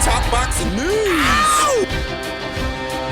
Talk boxing news.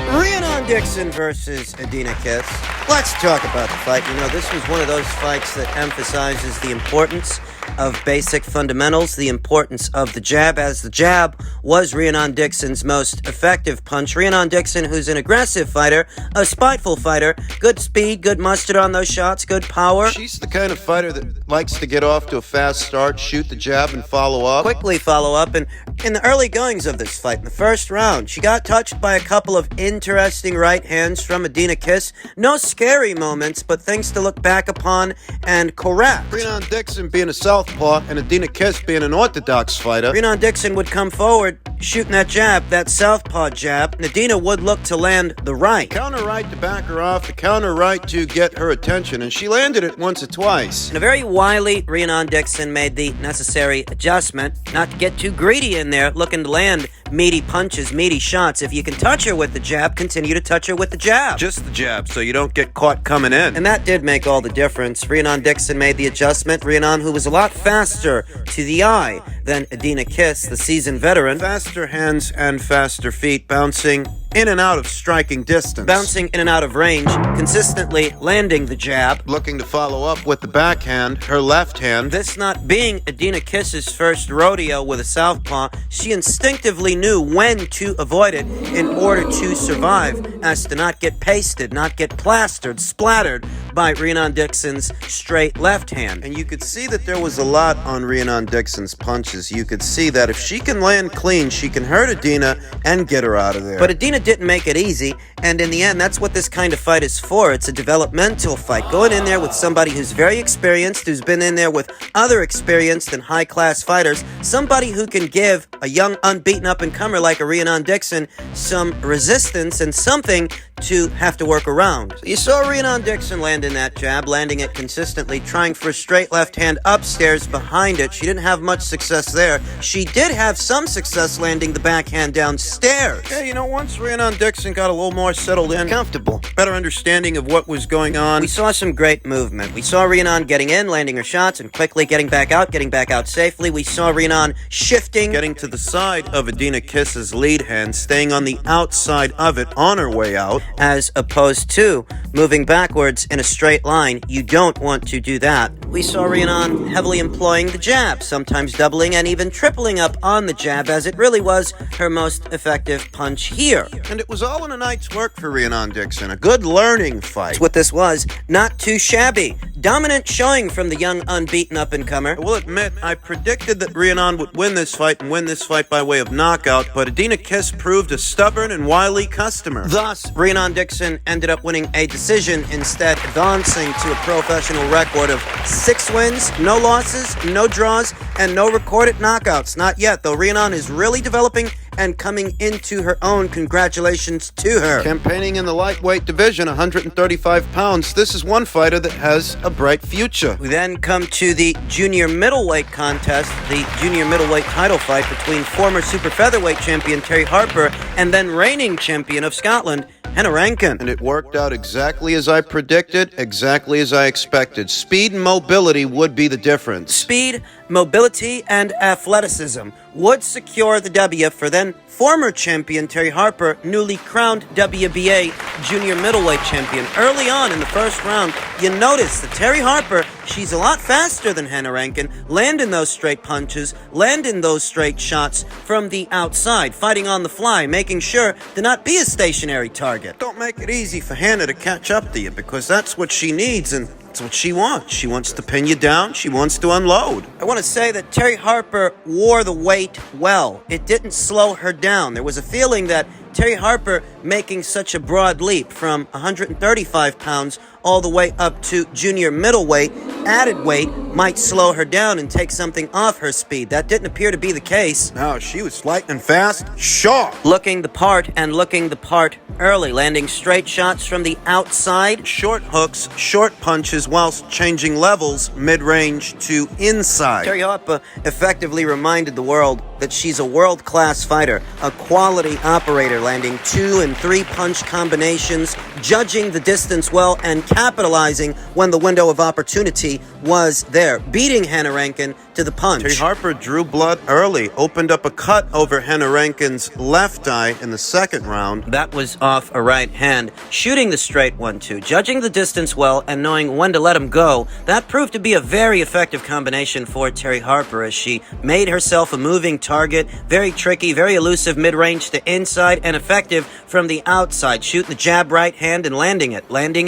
Rankin Dixon versus Adina Kiss. Let's talk about the fight. You know, this was one of those fights that emphasizes the importance of basic fundamentals, the importance of the jab, as the jab was Rankin Dixon's most effective punch. Rankin Dixon, who's an aggressive fighter, a spiteful fighter, good speed, good mustard on those shots, good power. She's the kind of fighter that likes to get off to a fast start, shoot the jab, and follow up. Quickly follow up, and in the early goings of this fight, in the first round, she got touched by a couple of interesting right hands from Adina Kiss. No scary moments, but things to look back upon and correct. Rankin Dixon being a southpaw and Adina Kiss being an orthodox fighter. Rankin Dixon would come forward, shooting that jab, that southpaw jab, and Adina would look to land the right. Counter right to back her off, the counter right to get her attention, and she landed it once or twice. And a very wily Rankin Dixon made the necessary adjustment, not to get too greedy in there, looking to land meaty punches, meaty shots. If you can touch her with the jab, continue to touch her with the jab. Just the jab, so you don't get caught coming in. And that did make all the difference. Rankin Dixon made the adjustment. Rankin, who was a lot faster to the eye than Adina Kiss, the seasoned veteran. Faster hands and faster feet, bouncing in and out of striking distance. Bouncing in and out of range, consistently landing the jab. Looking to follow up with the backhand, her left hand. This not being Adina Kiss's first rodeo with a southpaw, she instinctively knew when to avoid it in order to survive, as to not get pasted, not get plastered, splattered by Rankin Dixon's straight left hand. And you could see that there was a lot on Rankin Dixon's punches. You could see that if she can land clean, she can hurt Adina and get her out of there. But Adina didn't make it easy, and in the end, that's what this kind of fight is for. It's a developmental fight. Going in there with somebody who's very experienced, who's been in there with other experienced and high-class fighters, somebody who can give a young, unbeaten up-and-comer like a Rankin Dixon some resistance and something to have to work around. So you saw Rankin Dixon landing that jab, landing it consistently, trying for a straight left hand upstairs behind it. She didn't have much success there. She did have some success landing the backhand downstairs. Yeah, you know, once Rankin Dixon got a little more settled in, Comfortable. better understanding of what was going on. We saw some great movement. We saw Rankin getting in, landing her shots, and quickly getting back out safely. We saw Rankin shifting, Getting to the side of Adina Kiss's lead hand, staying on the outside of it on her way out. as opposed to moving backwards in a straight line. You don't want to do that. We saw Rankin heavily employing the jab, sometimes doubling and even tripling up on the jab, as it really was her most effective punch here. And it was all in a night's work for Rankin Dixon. A good learning fight. That's what this was. Not too shabby. Dominant showing from the young, unbeaten up-and-comer. I will admit, I predicted that Rankin would win this fight and win this fight by way of knockout, but Adina Kiss proved a stubborn and wily customer. Thus, Rankin Dixon ended up winning a decision, instead advancing to a professional record of 6 wins, no losses, no draws, and no recorded knockouts. Not yet, though. Rankin is really developing and coming into her own. Congratulations to her. Campaigning in the lightweight division, 135 pounds, this is one fighter that has a bright future. We then come to the junior middleweight contest, the junior middleweight title fight between former super featherweight champion Terry Harper and then reigning champion of Scotland, Rankin. And it worked out exactly as I predicted, exactly as I expected. Speed and mobility would be the difference. Speed, mobility, and athleticism would secure the W for then former champion Terry Harper, newly crowned WBA junior middleweight champion. Early on in the first round, you notice that Terry Harper, she's a lot faster than Rankin, landing those straight punches, landing those straight shots from the outside, fighting on the fly, making sure to not be a stationary target. Don't make it easy for Hannah to catch up to you, because that's what she needs, and that's what she wants. She wants to pin you down. She wants to unload. I want to say that Terry Harper wore the weight well. It didn't slow her down. There was a feeling that Terry Harper making such a broad leap from 135 pounds all the way up to junior middleweight, added weight, might slow her down and take something off her speed. That didn't appear to be the case. No, she was lightning fast, sharp. Looking the part and looking the part early, landing straight shots from the outside. Short hooks, short punches, whilst changing levels mid-range to inside. Terry Harper effectively reminded the world that she's a world-class fighter, a quality operator, landing 2 and 3 punch combinations, judging the distance well, and capitalizing when the window of opportunity was there, beating Hannah Rankin to the punch. Terry Harper drew blood early, opened up a cut over Hannah Rankin's left eye in the second round. That was off a right hand, shooting the straight 1-2, judging the distance well, and knowing when to let him go. That proved to be a very effective combination for Terry Harper as she made herself a moving target, very tricky, very elusive mid-range to inside, and effective from the outside, shooting the jab right hand and landing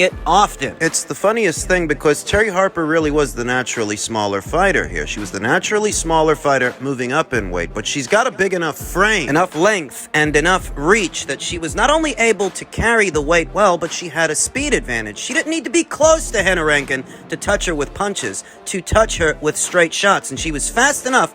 it often. It's the funniest thing because Terry Harper really was the naturally smaller fighter here. She was the naturally smaller fighter moving up in weight, but she's got a big enough frame, enough length, and enough reach that she was not only able to carry the weight well, but she had a speed advantage. She didn't need to be close to Hannah Rankin to touch her with punches, to touch her with straight shots, and she was fast enough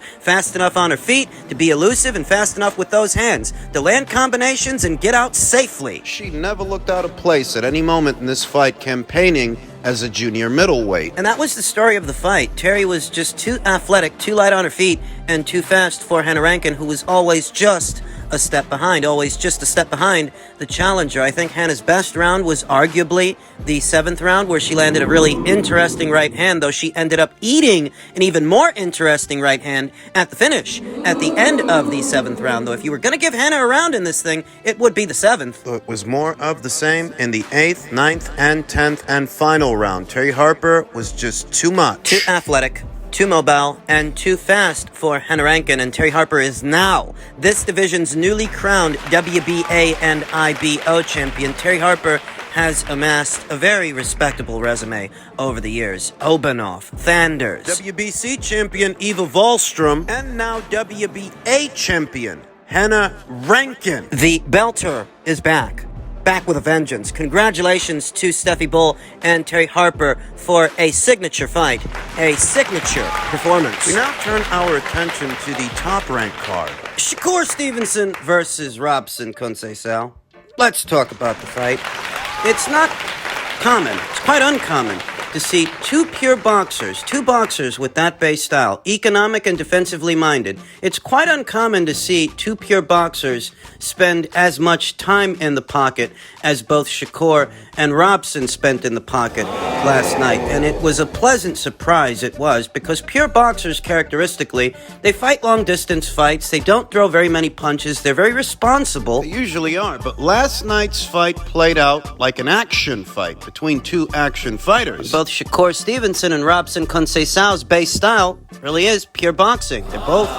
on her feet to be elusive and fast enough with those hands to land combinations and get out safely. she never looked out of place at any moment in this fight, campaigning as a junior middleweight. And that was the story of the fight. Terry was just too athletic, too light on her feet, and too fast for Hannah Rankin, who was always just a step behind the challenger. I think Hannah's best round was arguably the 7th round, where she landed a really interesting right hand, though she ended up eating an even more interesting right hand at the finish, at the end of the 7th round. Though if you were going to give Hannah a round in this thing, it would be the 7th. It was more of the same in the 8th, 9th, and 10th and final round. Terry Harper was just too much. Too athletic, too mobile, and too fast for Hannah Rankin, and Terry Harper is now this division's newly crowned WBA and IBO champion. Terry Harper has amassed a very respectable resume over the years. Obanov, Thanders, WBC champion Eva Wahlstrom, and now WBA champion Hannah Rankin. The Belter is back with a vengeance. Congratulations to Steffi Bull and Terry Harper for a signature fight, a signature performance. We now turn our attention to the top-ranked card. Shakur Stevenson versus Robson Conceicao. Let's talk about the fight. It's not common, it's quite uncommon to see two boxers with that base style, economic and defensively minded. It's quite uncommon to see two pure boxers spend as much time in the pocket as both Shakur and Robson spent in the pocket last night. And it was a pleasant surprise, it was, because pure boxers, characteristically, they fight long-distance fights, they don't throw very many punches, they're very responsible. They usually are, but last night's fight played out like an action fight between two action fighters. Both Shakur Stevenson and Robson Conceicao's base style really is pure boxing. They're both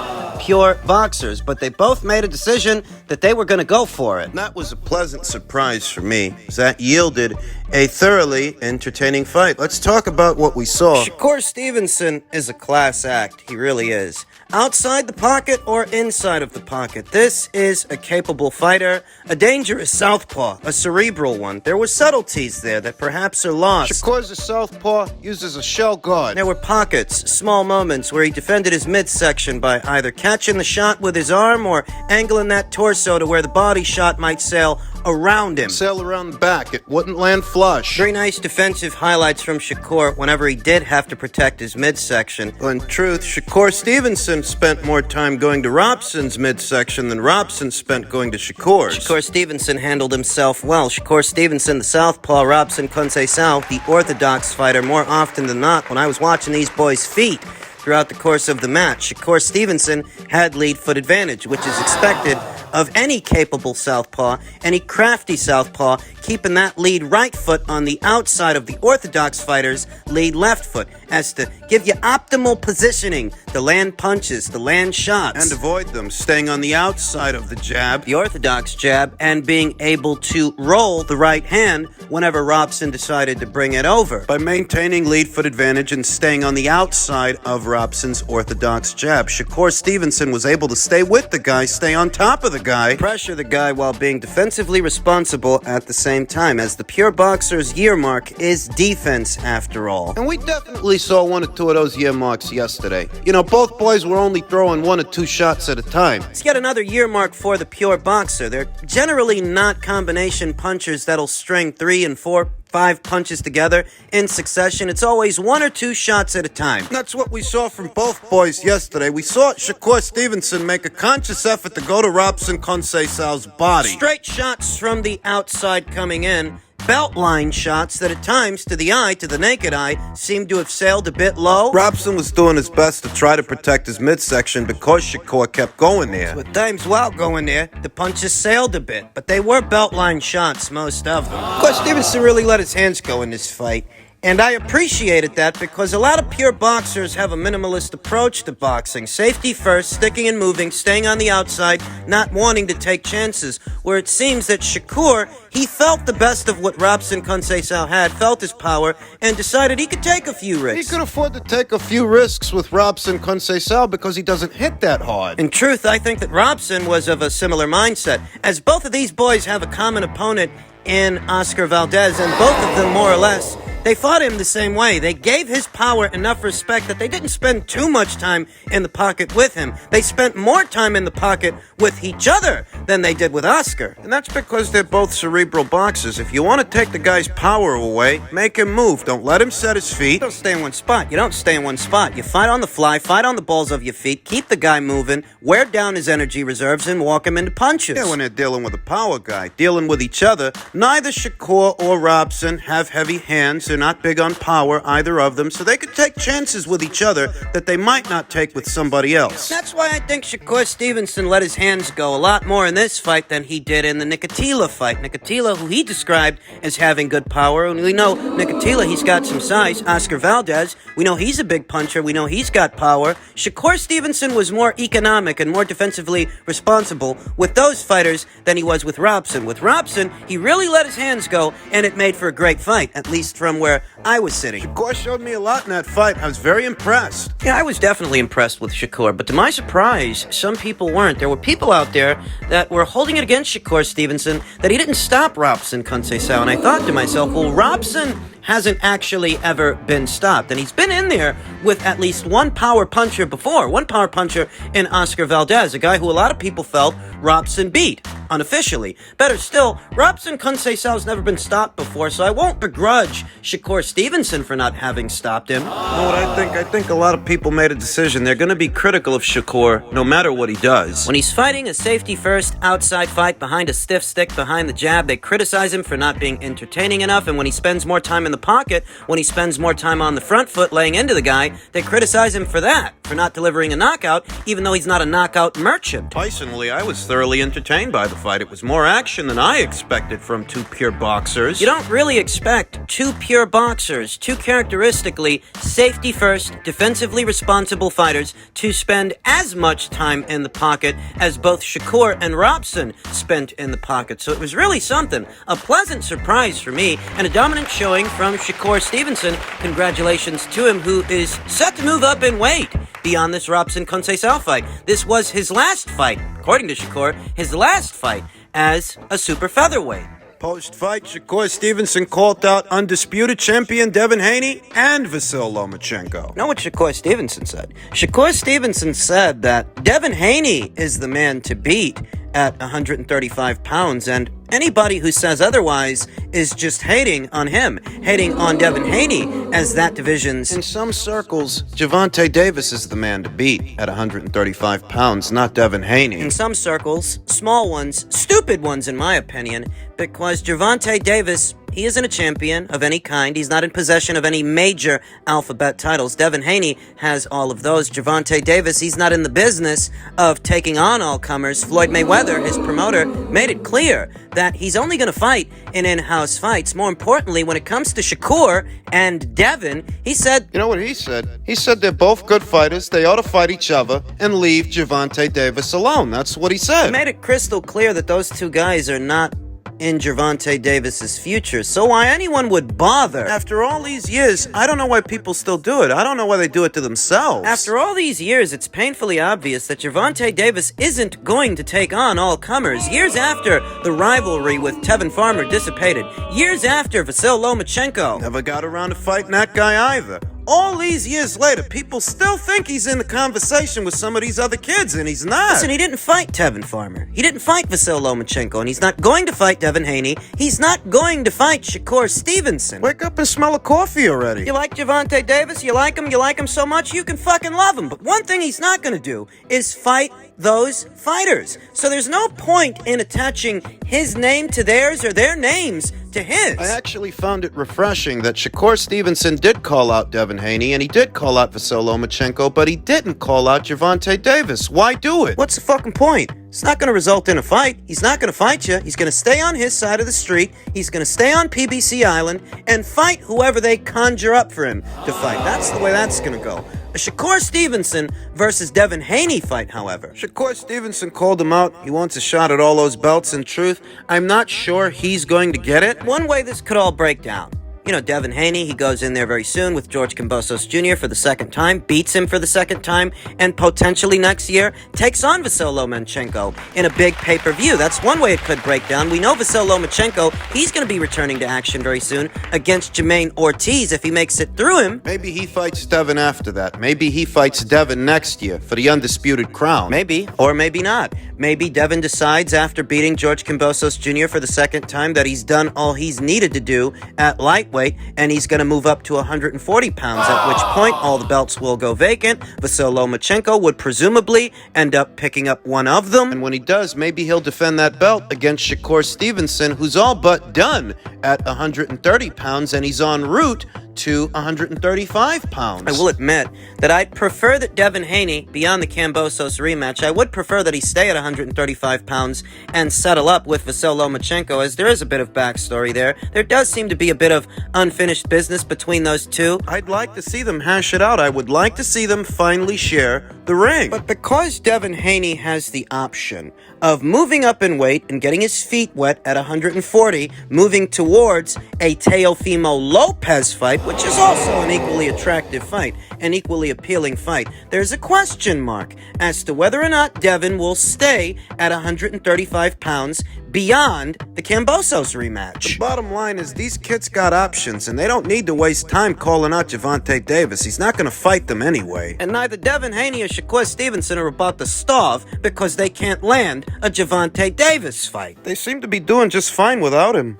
pure boxers, but they both made a decision that they were going to go for it. That was a pleasant surprise for me, as that yielded a thoroughly entertaining fight. Let's talk about what we saw. Shakur Stevenson is a class act. He really is. Outside the pocket or inside of the pocket, this is a capable fighter, a dangerous southpaw, a cerebral one. There were subtleties there that perhaps are lost. Shakur's a southpaw, uses a shell guard. There were pockets, small moments where he defended his midsection by either catching the shot with his arm or angling that torso to where the body shot might sail around him. Sail around the back. It wouldn't land flush. Very nice defensive highlights from Shakur whenever he did have to protect his midsection. Well, in truth, Shakur Stevenson spent more time going to Robson's midsection than Robson spent going to Shakur's. Shakur Stevenson handled himself well. Shakur Stevenson, the southpaw, Robson Conceicao, the orthodox fighter. More often than not, when I was watching these boys' feet throughout the course of the match, Shakur Stevenson had lead foot advantage, which is expected of any capable southpaw, any crafty southpaw, keeping that lead right foot on the outside of the orthodox fighter's lead left foot, as to give you optimal positioning to land punches, to land shots. And avoid them, staying on the outside of the jab. The orthodox jab, and being able to roll the right hand whenever Robson decided to bring it over. By maintaining lead foot advantage and staying on the outside of Robson's orthodox jab, Shakur Stevenson was able to stay with the guy, stay on top of the guy, pressure the guy while being defensively responsible at the same time, as the pure boxer's year mark is defense after all. And we definitely saw one or two of those year marks yesterday. You know, both boys were only throwing one or two shots at a time. It's yet another year mark for the pure boxer. They're generally not combination punchers that'll string 3 and 4, 5 punches together in succession. It's always 1 or 2 shots at a time. That's what we saw from both boys yesterday. We saw Shakur Stevenson make a conscious effort to go to Robson Conceicao's body. Straight shots from the outside coming in, belt line shots that at times, to the eye, to the naked eye, seemed to have sailed a bit low. Robson was doing his best to try to protect his midsection because Shakur kept going there. With times while going there, the punches sailed a bit, but they were belt line shots, most of them. Of course, Stevenson really let his hands go in this fight. And I appreciated that because a lot of pure boxers have a minimalist approach to boxing. Safety first, sticking and moving, staying on the outside, not wanting to take chances. Where it seems that Shakur, he felt the best of what Robson Conceicao had, felt his power, and decided he could take a few He risks. could afford to take a few risks with Robson Conceicao because he doesn't hit that hard. In truth, I think that Robson was of a similar mindset, as both of these boys have a common opponent in Oscar Valdez, and both of them, more or less, they fought him the same way. They gave his power enough respect that they didn't spend too much time in the pocket with him. They spent more time in the pocket with each other than they did with Oscar. And that's because they're both cerebral boxers. If you want to take the guy's power away, make him move. Don't let him set his feet. You don't stay in one spot. You don't stay in one spot. You fight on the fly, fight on the balls of your feet, keep the guy moving, wear down his energy reserves, and walk him into punches. Yeah, when they're dealing with a power guy, dealing with each other, neither Shakur or Robson have heavy hands. They're not big on power, either of them, so they could take chances with each other that they might not take with somebody else. That's why I think Shakur Stevenson let his hands go a lot more in this fight than he did in the Nicotila fight. Nicotila, who he described as having good power, and we know Nicotila, he's got some size. Oscar Valdez, we know he's a big puncher. We know he's got power. Shakur Stevenson was more economic and more defensively responsible with those fighters than he was with Robson. With Robson, he really let his hands go, and it made for a great fight, at least from where I was sitting. Shakur showed me a lot in that fight. I was very impressed. Yeah, I was definitely impressed with Shakur, but to my surprise, some people weren't. There were people out there that were holding it against Shakur Stevenson that he didn't stop Robson Conceicao, and I thought to myself, well, Robson hasn't actually ever been stopped, and he's been in there with at least one power puncher before, one power puncher in Oscar Valdez, a guy who a lot of people felt Robson beat, unofficially. Better still, Robson Conceicao's never been stopped before, so I won't begrudge Shakur Stevenson for not having stopped him. You know what I think? I think a lot of people made a decision. They're going to be critical of Shakur no matter what he does. When he's fighting a safety-first outside fight behind a stiff stick behind the jab, they criticize him for not being entertaining enough, and when he spends more time in the pocket, when he spends more time on the front foot laying into the guy, they criticize him for that, for not delivering a knockout, even though he's not a knockout merchant. Personally, I was thoroughly entertained by the fight. It was more action than I expected from two pure boxers. You don't really expect two pure boxers, two characteristically safety-first, defensively responsible fighters to spend as much time in the pocket as both Shakur and Robson spent in the pocket. So it was really something, a pleasant surprise for me, and a dominant showing from Shakur Stevenson. Congratulations to him, who is set to move up in weight beyond this Robson Conceicao fight. This was his last fight, according to Shakur, his last fight as a super featherweight. Post-fight, Shakur Stevenson called out undisputed champion Devin Haney and Vasyl Lomachenko. Know what Shakur Stevenson said? Shakur Stevenson said that Devin Haney is the man to beat at 135 pounds, and anybody who says otherwise is just hating on him, hating on Devin Haney as that division's... In some circles, Gervonta Davis is the man to beat at 135 pounds, not Devin Haney. In some circles, small ones, stupid ones in my opinion, because Gervonta Davis, he isn't a champion of any kind. He's not in possession of any major alphabet titles. Devin Haney has all of those. Gervonta Davis, he's not in the business of taking on all comers. Floyd Mayweather, his promoter, made it clear that he's only going to fight in in-house fights. More importantly, when it comes to Shakur and Devin, he said... You know what he said? He said they're both good fighters. They ought to fight each other and leave Gervonta Davis alone. That's what he said. He made it crystal clear that those two guys are not in Gervonta Davis's future, so why anyone would bother? After all these years, I don't know why people still do it. I don't know why they do it to themselves. After all these years, it's painfully obvious that Gervonta Davis isn't going to take on all comers. Years after the rivalry with Tevin Farmer dissipated, years after Vasyl Lomachenko never got around to fighting that guy either. All these years later, people still think he's in the conversation with some of these other kids, and he's not. Listen, he didn't fight Tevin Farmer. He didn't fight Vasyl Lomachenko, and he's not going to fight Devin Haney. He's not going to fight Shakur Stevenson. Wake up and smell a coffee already. You like Gervonta Davis? You like him so much you can fucking love him. But one thing he's not going to do is fight those fighters. So there's no point in attaching his name to theirs or their names to his. I actually found it refreshing that Shakur Stevenson did call out Devin Haney and he did call out Vasyl Lomachenko, but he didn't call out Gervonta Davis. Why do it? What's the fucking point? It's not going to result in a fight. He's not going to fight you. He's going to stay on his side of the street. He's going to stay on PBC Island and fight whoever they conjure up for him to fight. That's the way that's going to go. A Shakur Stevenson versus Devin Haney fight, however. Shakur Stevenson called him out. He wants a shot at all those belts. In truth, I'm not sure he's going to get it. One way this could all break down. You know, Devin Haney, he goes in there very soon with George Kambosos Jr. for the second time, beats him for the second time, and potentially next year takes on Vasyl Lomachenko in a big pay-per-view. That's one way it could break down. We know Vasyl Lomachenko, he's going to be returning to action very soon against Jermaine Ortiz if he makes it through him. Maybe he fights Devin after that. Maybe he fights Devin next year for the undisputed crown. Maybe, or maybe not. Maybe Devin decides after beating George Kambosos Jr. for the second time that he's done all he's needed to do at lightweight, and he's going to move up to 140 pounds, at which point all the belts will go vacant. Vasyl Lomachenko would presumably end up picking up one of them. And when he does, maybe he'll defend that belt against Shakur Stevenson, who's all but done at 130 pounds, and he's en route to 135 pounds. I will admit that I'd prefer that Devin Haney be on the Kambosos rematch. I would prefer that he stay at 135 pounds and settle up with Vasyl Lomachenko, as there is a bit of backstory there. There does seem to be a bit of unfinished business between those two. I'd like to see them hash it out. I would like to see them finally share the ring. But because Devin Haney has the option of moving up in weight and getting his feet wet at 140, moving towards a Teofimo Lopez fight, which is also an equally attractive fight, an equally appealing fight, there's a question mark as to whether or not Devin will stay at 135 pounds beyond the Kambosos rematch. The bottom line is these kids got options, and they don't need to waste time calling out Gervonta Davis. He's not going to fight them anyway. And neither Devin Haney or Shakur Stevenson are about to starve because they can't land a Gervonta Davis fight. They seem to be doing just fine without him.